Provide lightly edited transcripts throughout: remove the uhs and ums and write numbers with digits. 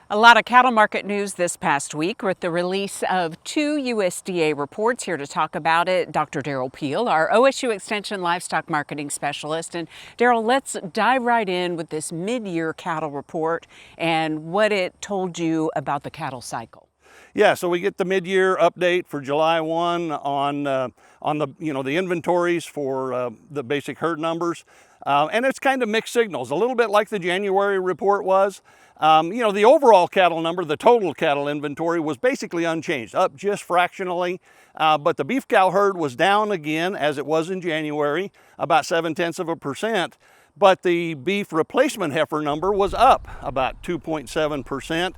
A lot of cattle market news this past week with the release of two USDA reports. Here to talk about it, Dr. Derrell Peel, our OSU Extension livestock marketing specialist. And Derrell, let's dive right in with this mid-year cattle report and what it told you about the cattle cycle. Yeah, so we get the mid-year update for July 1 on the the inventories for the basic herd numbers, and it's kind of mixed signals, a little bit like the January report was. The overall cattle number, the total cattle inventory was basically unchanged, up just fractionally, but the beef cow herd was down again as it was in January, about 0.7%. But the beef replacement heifer number was up about 2.7%.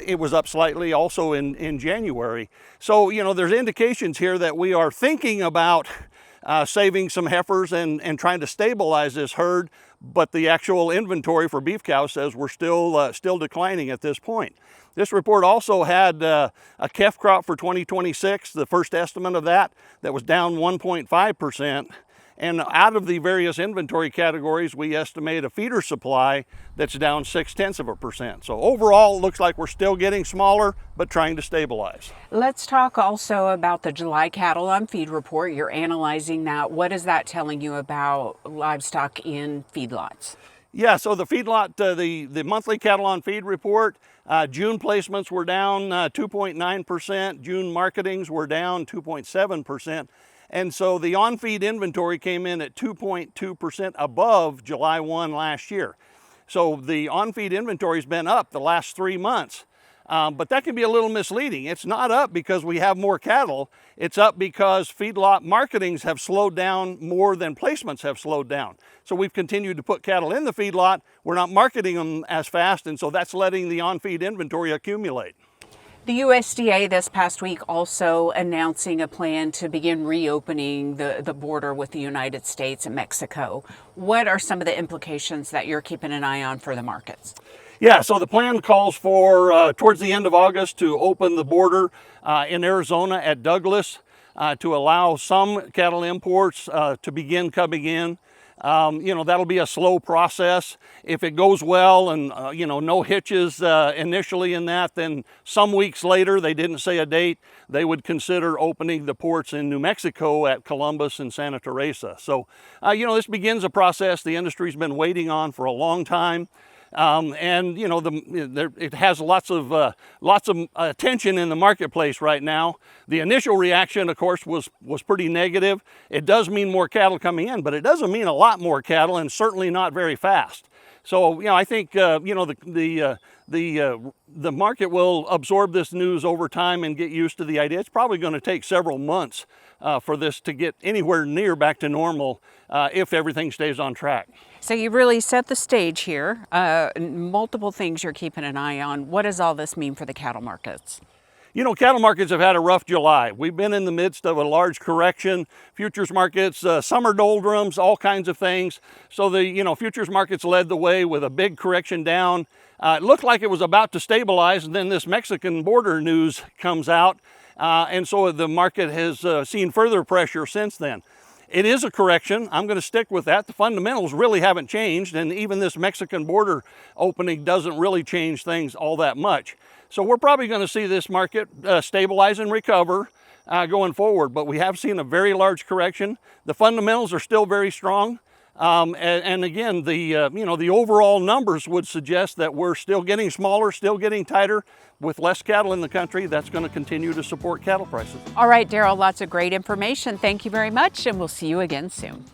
It was up slightly also in January. So, there's indications here that we are thinking about saving some heifers and trying to stabilize this herd, but the actual inventory for beef cows says we're still declining at this point. This report also had a calf crop for 2026, the first estimate of that was down 1.5%. And out of the various inventory categories, we estimate a feeder supply that's down 0.6%. So overall, it looks like we're still getting smaller, but trying to stabilize. Let's talk also about the July cattle on feed report. You're analyzing that. What is that telling you about livestock in feedlots? Yeah, so the feedlot, the monthly cattle on feed report, June placements were down 2.9%. June marketings were down 2.7%. And so the on-feed inventory came in at 2.2% above July 1 last year. So the on-feed inventory's been up the last 3 months. But that can be a little misleading. It's not up because we have more cattle. It's up because feedlot marketings have slowed down more than placements have slowed down. So we've continued to put cattle in the feedlot. We're not marketing them as fast, and so that's letting the on-feed inventory accumulate. The USDA this past week also announcing a plan to begin reopening the border with the United States and Mexico. What are some of the implications that you're keeping an eye on for the markets? Yeah, so the plan calls for towards the end of August to open the border in Arizona at Douglas to allow some cattle imports to begin coming in. That'll be a slow process. If it goes well and, no hitches initially in that, then some weeks later, they didn't say a date, they would consider opening the ports in New Mexico at Columbus and Santa Teresa. So, this begins a process the industry's been waiting on for a long time. It has lots of attention in the marketplace right now. The initial reaction, of course, was pretty negative. It does mean more cattle coming in, but it doesn't mean a lot more cattle, and certainly not very fast. So, I think the market will absorb this news over time and get used to the idea. It's probably going to take several months for this to get anywhere near back to normal if everything stays on track. So you really set the stage here. Multiple things you're keeping an eye on. What does all this mean for the cattle markets? Cattle markets have had a rough July. We've been in the midst of a large correction. Futures markets, summer doldrums, all kinds of things. So the futures markets led the way with a big correction down. It looked like it was about to stabilize, and then this Mexican border news comes out. And so the market has seen further pressure since then. It is a correction. I'm going to stick with that. The fundamentals really haven't changed, and even this Mexican border opening doesn't really change things all that much. So we're probably going to see this market stabilize and recover going forward, but we have seen a very large correction. The fundamentals are still very strong. And again, the overall numbers would suggest that we're still getting smaller, still getting tighter. With less cattle in the country, that's going to continue to support cattle prices. All right, Derrell, lots of great information. Thank you very much, and we'll see you again soon.